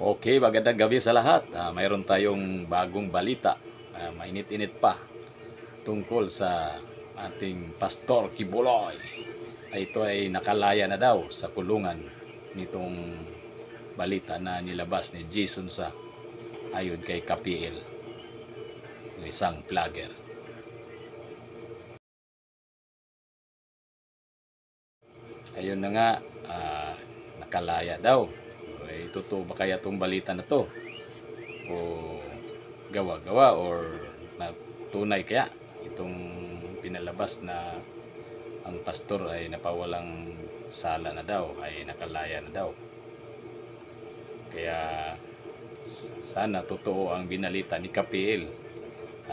Okay, magandang gabi sa lahat. Mayroon tayong bagong balita, mainit-init pa, tungkol sa ating Pastor Kibuloy. Ito ay nakalaya na daw sa kulungan nitong balita na nilabas ni Jason Sa ayon kay KPL, ng isang vlogger. Ayun na nga, nakalaya daw. Totoo ba kaya itong balita na to? O gawa-gawa or na tunay kaya itong pinalabas na ang pastor ay napawalang sala na daw, ay nakalaya na daw. Kaya sana totoo ang binalita ni KPL,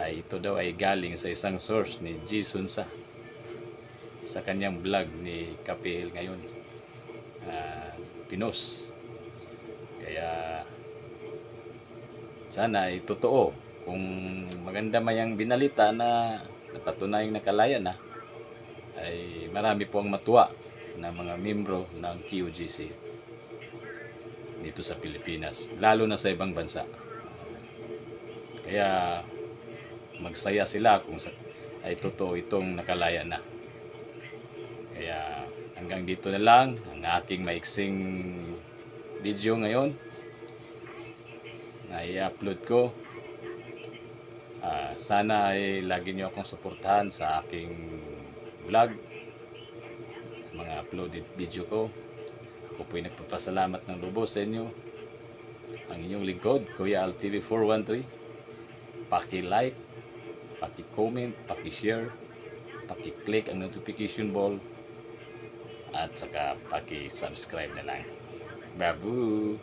ay ito daw ay galing sa isang source ni Jason sa kanyang vlog ni KPL ngayon, pinos. Kaya sana ay totoo. Kung maganda mayang binalita na napatunayang nakalaya na, ay marami po ang matuwa na mga membro ng QGC dito sa Pilipinas, lalo na sa ibang bansa. Kaya magsaya sila kung ay totoo itong nakalaya na. Kaya hanggang dito na lang ang aking maiksing video ngayon na i-upload ko. Sana ay lagi nyo akong suportahan sa aking vlog, mga uploaded video ko. Ako po'y nagpapasalamat ng lubos sa inyo. Ang inyong lingkod, Kuya Al TV 413. Paki-like, paki-comment, paki-share, paki-click ang notification bell, at saka paki-subscribe na lang. Babu!